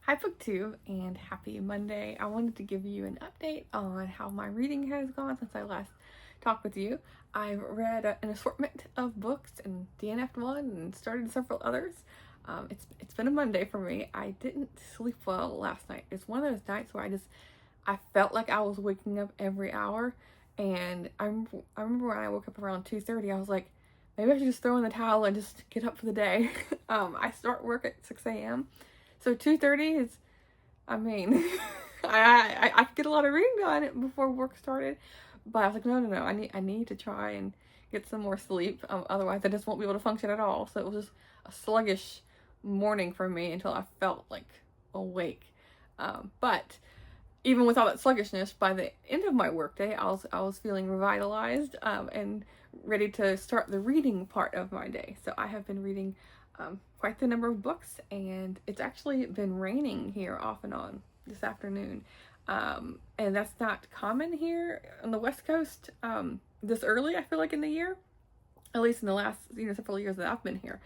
Hi BookTube, and happy Monday. I wanted to give you an update on how my reading has gone since I last talked with you. I've read an assortment of books and DNF'd one and started several others. It's been a Monday for me. I didn't sleep well last night. It's one of those nights where I felt like I was waking up every hour, and I remember when I woke up around 2:30, I was like, maybe I should just throw in the towel and just get up for the day. I start work at 6 a.m. So 2:30 is, I mean, I could get a lot of reading done before work started, but I was like, no, I need to try and get some more sleep. Otherwise I just won't be able to function at all. So it was just a sluggish morning for me until I felt like awake. But even with all that sluggishness, by the end of my workday, I was feeling revitalized and ready to start the reading part of my day. So I have been reading quite the number of books, and it's actually been raining here off and on this afternoon, and that's not common here on the West Coast this early, I feel like, in the year, at least in the last several years that I've been here.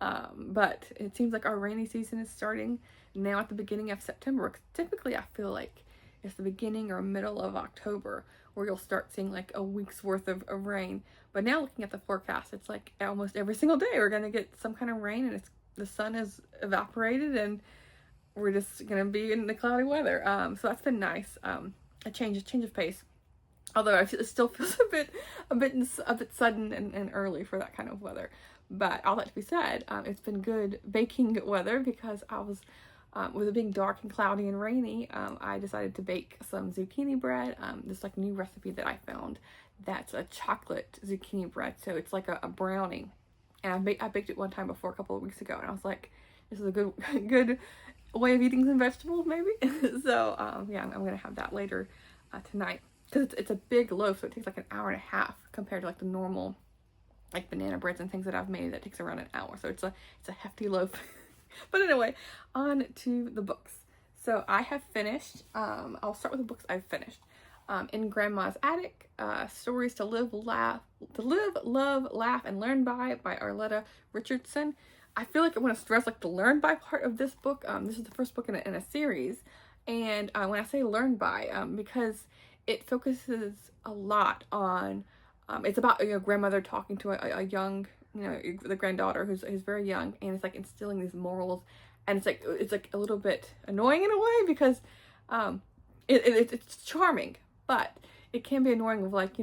But it seems like our rainy season is starting now at the beginning of September. Typically I feel like it's the beginning or middle of October where you'll start seeing like a week's worth of rain. But now looking at the forecast, it's like almost every single day we're gonna get some kind of rain, and the sun is evaporated and we're just gonna be in the cloudy weather. So that's been nice. A change of pace. Although it still feels a bit sudden and early for that kind of weather. But all that to be said, it's been good baking weather because I was, with it being dark and cloudy and rainy, I decided to bake some zucchini bread. This like new recipe that I found that's a chocolate zucchini bread. So it's like a brownie. And I baked it one time before a couple of weeks ago, and I was like, this is a good way of eating some vegetables, maybe. So yeah, I'm gonna have that later tonight, because it's a big loaf, so it takes like an hour and a half compared to like the normal like banana breads and things that I've made that takes around an hour. So it's a hefty loaf. But anyway, on to the books. So I have finished, I'll start with the books I've finished. In Grandma's Attic, Stories to Live, Love, Laugh, and Learn by Arletta Richardson. I feel like I want to stress like the learn by part of this book. This is the first book in a series. And when I say learn by, because it focuses a lot on, it's about a grandmother talking to a young, the granddaughter who's very young, and it's like instilling these morals, and it's like a little bit annoying in a way because it's charming, but it can be annoying with like,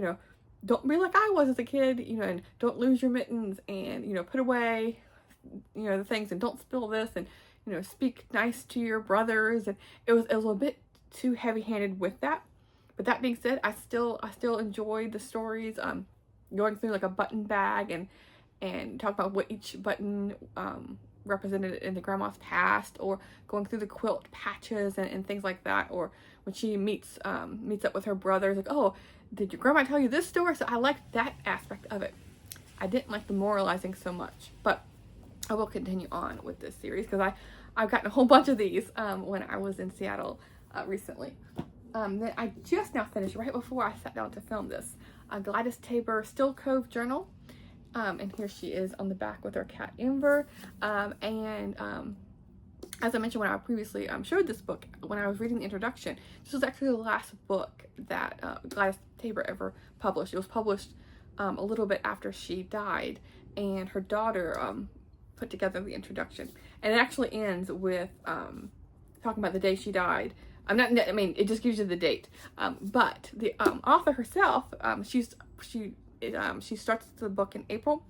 don't be like I was as a kid, and don't lose your mittens, and put away the things, and don't spill this, and speak nice to your brothers. And it was a bit too heavy-handed with that. But that being said, I still enjoyed the stories, going through like a button bag and talk about what each button represented in the grandma's past, or going through the quilt patches and things like that, or when she meets up with her brothers, like, oh, did your grandma tell you this story? So I liked that aspect of it. I didn't like the moralizing so much, but I will continue on with this series because I've gotten a whole bunch of these when I was in Seattle recently. Then I just now finished, right before I sat down to film this, Gladys Tabor Still Cove Journal. And here she is on the back with her cat Amber. As I mentioned when I previously showed this book, when I was reading the introduction, this was actually the last book that Gladys Tabor ever published. It was published a little bit after she died, and her daughter put together the introduction. And it actually ends with talking about the day she died. It just gives you the date. But the author herself, she starts the book in April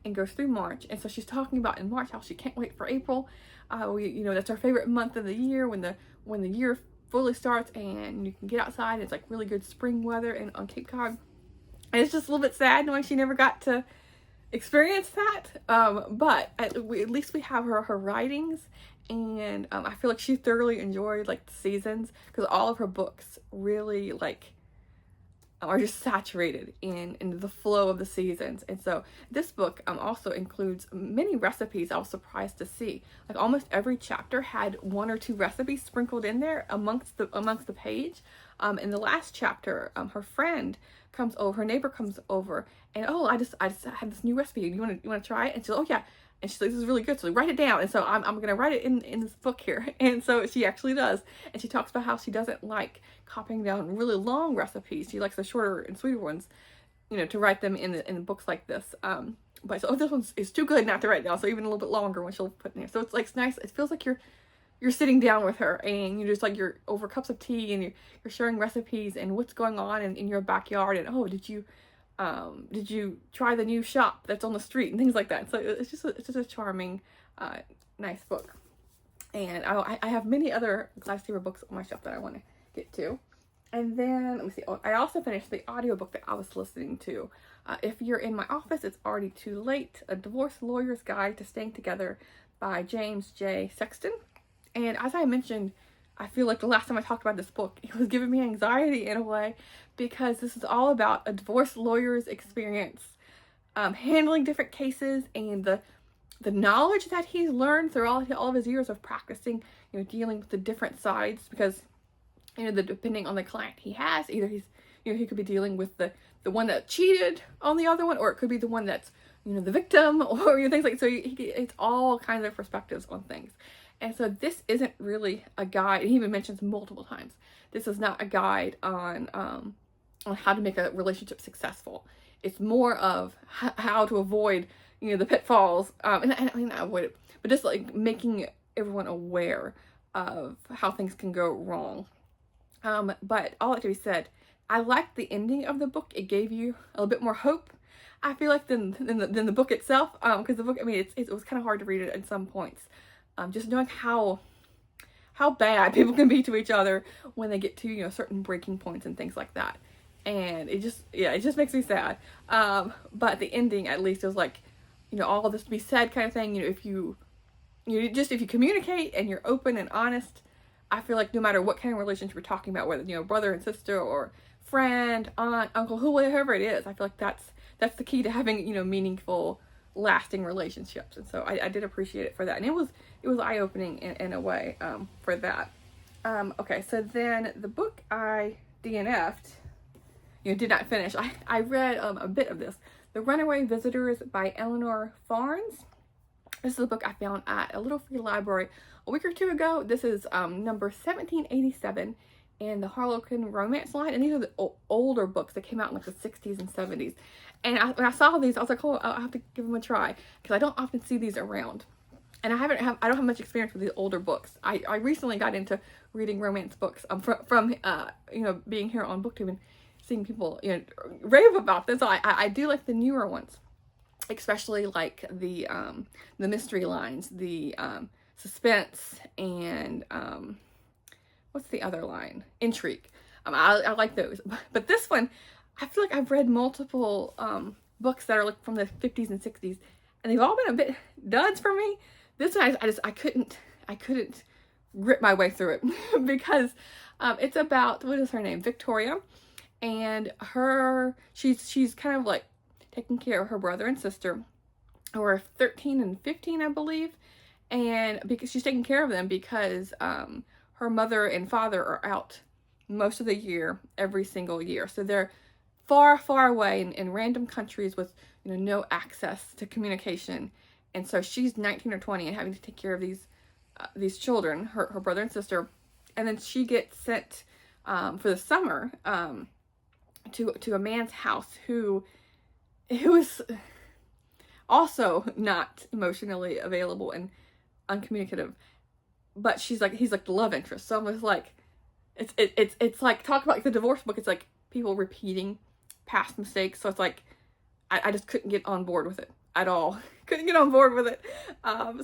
and goes through March. And so she's talking about in March how she can't wait for April. That's her favorite month of the year, when the year fully starts and you can get outside. And it's like really good spring weather on Cape Cod. And it's just a little bit sad knowing she never got to experience that. But at least we have her writings. And I feel like she thoroughly enjoyed like the seasons, because all of her books really like are just saturated in the flow of the seasons. And so this book also includes many recipes I was surprised to see. Like almost every chapter had one or two recipes sprinkled in there amongst the page. In the last chapter, her neighbor comes over, and I just had this new recipe. You want to try it? And she's like, oh yeah, And she's like, this is really good, so write it down. And so I'm going to write it in this book here. And so she actually does. And she talks about how she doesn't like copying down really long recipes. She likes the shorter and sweeter ones, you know, to write them in books like this. But so, oh, this one is too good not to write down. So even a little bit longer when she'll put in there. So it's like, it's nice. It feels like you're sitting down with her, and you're just like, you're over cups of tea, and you're sharing recipes and what's going on in your backyard. And, oh, did you try the new shop that's on the street and things like that. So it's just a charming, nice book. And I have many other Gladys books on my shelf that I want to get to. And then, let me see, I also finished the audiobook that I was listening to. If You're in My Office, It's Already Too Late, A Divorced Lawyer's Guide to Staying Together by James J. Sexton. And as I mentioned, I feel like the last time I talked about this book, it was giving me anxiety in a way, because this is all about a divorced lawyer's experience, handling different cases, and the knowledge that he's learned through all of his years of practicing, you know, dealing with the different sides, because, you know, depending on the client he has, either he's, you know, he could be dealing with the one that cheated on the other one, or it could be the one that's, you know, the victim, or, you know, things like, so it's all kinds of perspectives on things. And so this isn't really a guide. He even mentions multiple times, this is not a guide on how to make a relationship successful. It's more of how to avoid, you know, the pitfalls, and I mean, not avoid it, but just like making everyone aware of how things can go wrong. But all that to be said, I liked the ending of the book. It gave you a little bit more hope, I feel like, than the book itself. Because the book, I mean, it was kind of hard to read it at some points. Just knowing how bad people can be to each other when they get to, you know, certain breaking points and things like that. And it just makes me sad. But the ending, at least, it was like, you know, all of this to be said kind of thing. You know, if you communicate and you're open and honest, I feel like no matter what kind of relationship you're talking about, whether, you know, brother and sister or friend, aunt, uncle, whoever it is, I feel like that's the key to having, you know, meaningful, lasting relationships. And so I did appreciate it for that. And it was eye-opening in a way, for that. Okay, so then the book I DNF'd, you know, did not finish. I read a bit of this. The Runaway Visitors by Eleanor Farnes. This is a book I found at a little free library a week or two ago. This is number 1787 in the Harlequin romance line. And these are the older books that came out in like the 60s and 70s. And when I saw these, I was like, oh, I'll have to give them a try, because I don't often see these around. And I don't have much experience with these older books. I recently got into reading romance books from you know, being here on BookTube and seeing people, you know, rave about this. So I do like the newer ones, especially like the mystery lines, the suspense, and what's the other line? Intrigue. I like those. But this one, I feel like I've read multiple books that are like from the 50s and 60s, and they've all been a bit duds for me. This one, I couldn't grip my way through it because it's about, what is her name? Victoria, and she's kind of like taking care of her brother and sister, who are 13 and 15, I believe, and because she's taking care of them because her mother and father are out most of the year, every single year, so they're far, far away in random countries with, you know, no access to communication. And so she's 19 or 20 and having to take care of these children, her brother and sister. And then she gets sent for the summer to a man's house who is also not emotionally available and uncommunicative. But he's like the love interest. So I'm just like, it's like, talk about like the divorce book. It's like people repeating past mistakes. So it's like, I just couldn't get on board with it at all. Couldn't get on board with it.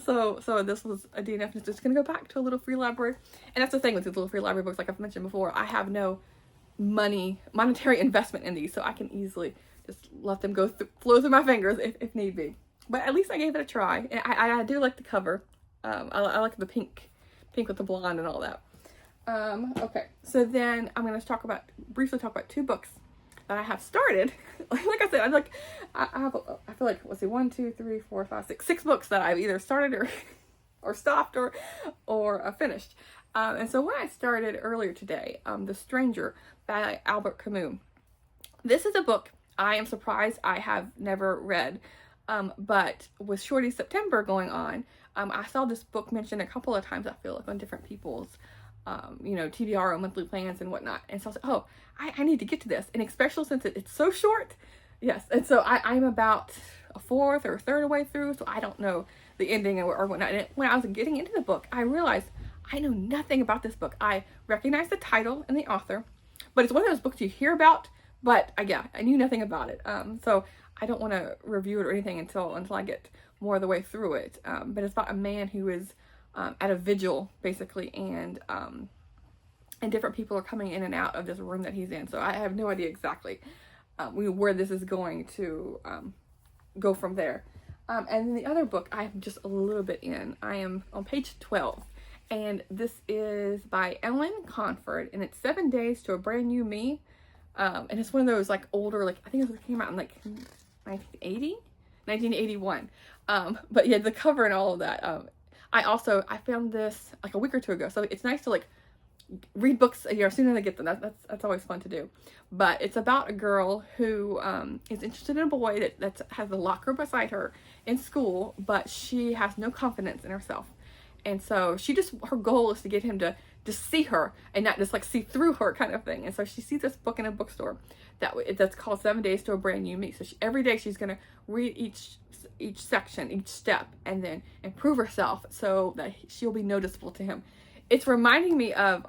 So this was a DNF. It's just going to go back to a little free library. And that's the thing with these little free library books, like I've mentioned before, I have no monetary investment in these, so I can easily just let them flow through my fingers if need be. But at least I gave it a try. And I do like the cover. I like the pink with the blonde and all that. Okay, so then I'm going to briefly talk about two books that I have started. Like I said, I feel like, let's see, 1, 2, 3, 4, 5, 6 books that I've either started or stopped or finished. And so when I started earlier today, The Stranger by Albert Camus. This is a book I am surprised I have never read. But with Shorty September going on, I saw this book mentioned a couple of times, I feel like, on different people's, TBR or monthly plans and whatnot. And so I was like, oh, I need to get to this. And especially since it's so short. Yes. And so I'm about a fourth or a third of the way through. So I don't know the ending or whatnot. And when I was getting into the book, I realized I know nothing about this book. I recognize the title and the author, but it's one of those books you hear about, but I knew nothing about it. So I don't want to review it or anything until I get more of the way through it. But it's about a man who is at a vigil, basically, and different people are coming in and out of this room that he's in. So I have no idea exactly where this is going to go from there. And then the other book, I'm just a little bit in. I am on page 12. And this is by Ellen Conford, and it's 7 Days to a Brand New Me. And it's one of those like older, like I think it came out in like 1981. But yeah, the cover and all of that. I found this like a week or two ago, so it's nice to like read books as soon as I get them. That's always fun to do. But it's about a girl who is interested in a boy that has a locker beside her in school, but she has no confidence in herself. And so her goal is to get him to just see her and not just like see through her kind of thing. And so she sees this book in a bookstore that's called 7 Days to a Brand New Me. So every day she's going to read each section, each step, and then improve herself so that she'll be noticeable to him. It's reminding me of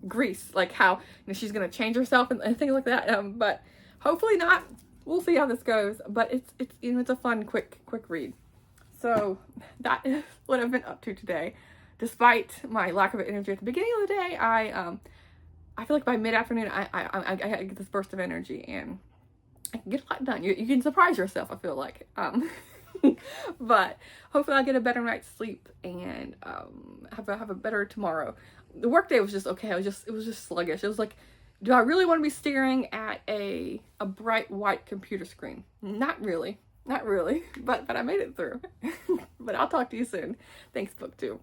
Grease, like how she's going to change herself and things like that. But hopefully not. We'll see how this goes. But it's a fun, quick read. So that is what I've been up to today. Despite my lack of energy at the beginning of the day, I feel like by mid-afternoon I get this burst of energy and I can get a lot done. You can surprise yourself, I feel like. But hopefully I'll get a better night's sleep and have a better tomorrow. The workday was just okay. It was just sluggish. It was like, do I really want to be staring at a bright white computer screen? Not really, but I made it through. But I'll talk to you soon. Thanks, BookTube.